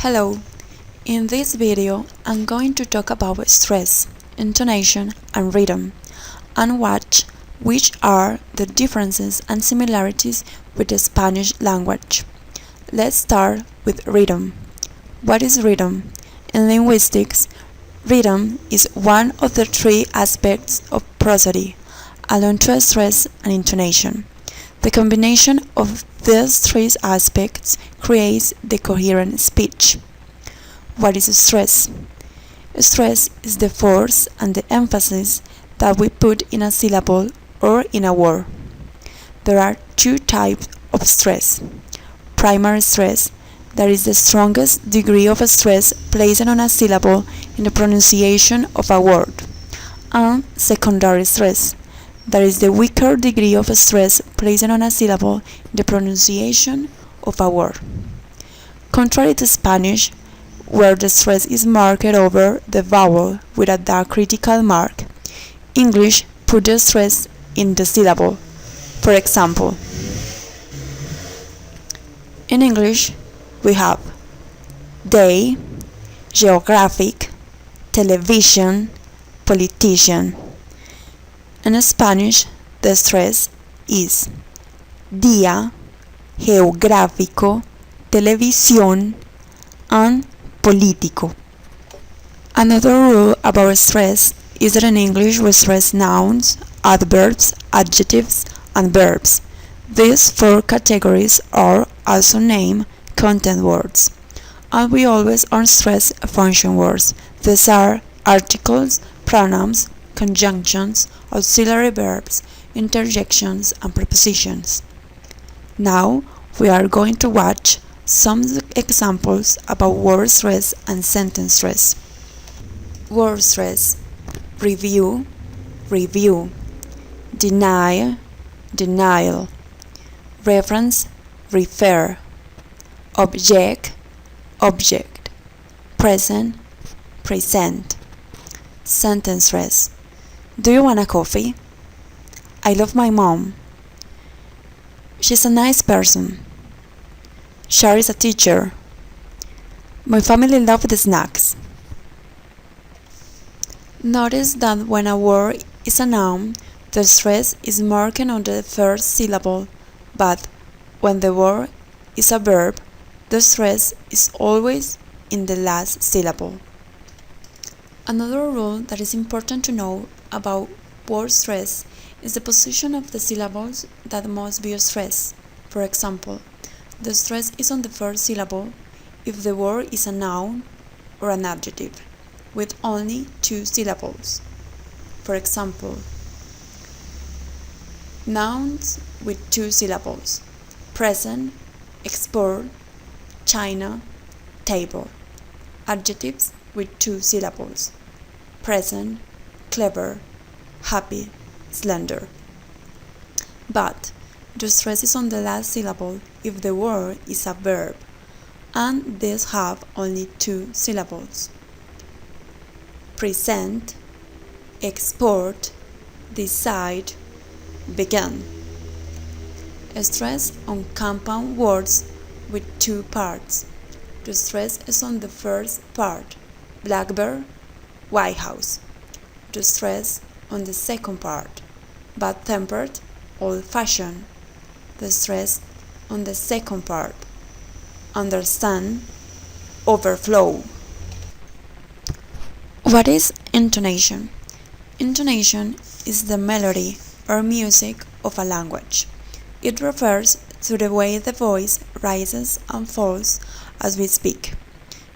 Hello, in this video I'm going to talk about stress, intonation and rhythm, and watch which are the differences and similarities with the Spanish language. Let's start with rhythm. What is rhythm? In linguistics, rhythm is one of the three aspects of prosody, along to stress and intonation. The combination of these three aspects creates the coherent speech. What is stress? Stress is the force and the emphasis that we put in a syllable or in a word. There are two types of stress. Primary stress, that is the strongest degree of stress placed on a syllable in the pronunciation of a word. And secondary stress, that is the weaker degree of stress placed on a syllable in the pronunciation of a word. Contrary to Spanish, where the stress is marked over the vowel with a dark critical mark, English put the stress in the syllable. For example, in English we have day, geographic, television, politician. In Spanish, the stress is día, geográfico, televisión, and político. Another rule about stress is that in English we stress nouns, adverbs, adjectives, and verbs. These four categories are also named content words. And we always stress function words. These are articles, pronouns, conjunctions, auxiliary verbs, interjections, and prepositions. Now we are going to watch some examples about word stress and sentence stress. Word stress: review, review; deny, denial; reference, refer; object, object; present, present. Sentence stress: do you want a coffee? I love my mom. She's a nice person. Shar is a teacher. My family loves the snacks. Notice that when a word is a noun, the stress is marked on the first syllable, but when the word is a verb, the stress is always in the last syllable. Another rule that is important to know about word stress is the position of the syllables that must be stressed. For example, the stress is on the first syllable if the word is a noun or an adjective with only two syllables. For example, nouns with two syllables: present, export, China, table. Adjectives with two syllables: present, clever, happy, slender. But the stress is on the last syllable if the word is a verb, and these have only two syllables: present, export, decide, begin. Stress on compound words with two parts. The stress is on the first part: blackbird, White House. The stress on the second part: bad-tempered, old-fashioned. The stress on the second part: understand, overflow. What is intonation? Intonation is the melody or music of a language. It refers to the way the voice rises and falls as we speak.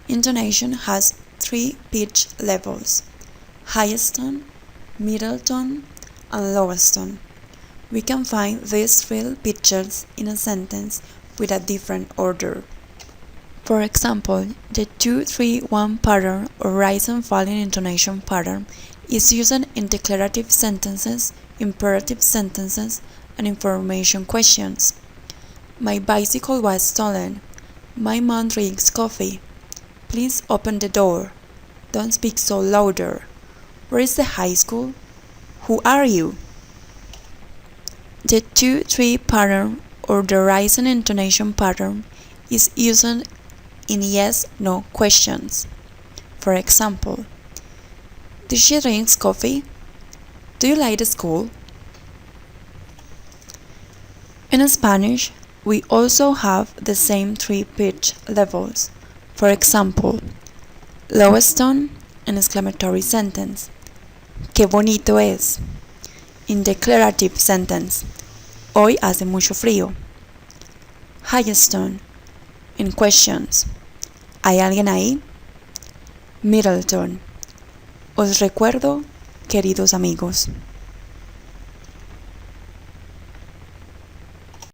Intonation has three pitch levels: highest tone, middle tone, and lowest tone. We can find these three pitches in a sentence with a different order. For example, the 2-3-1 pattern or rise and falling intonation pattern is used in declarative sentences, imperative sentences, and information questions. My bicycle was stolen. My mom drinks coffee. Please open the door. Don't speak so louder. Where is the high school? Who are you? The 2-3 pattern or the rise and intonation pattern is used in yes/no questions. For example, did she drink coffee? Do you like the school? In Spanish, we also have the same three pitch levels. For example, lowest tone in exclamatory sentence. Qué bonito es. In declarative sentence. Hoy hace mucho frío. Highest tone in questions. ¿Hay alguien ahí? Middle tone. Os recuerdo, queridos amigos.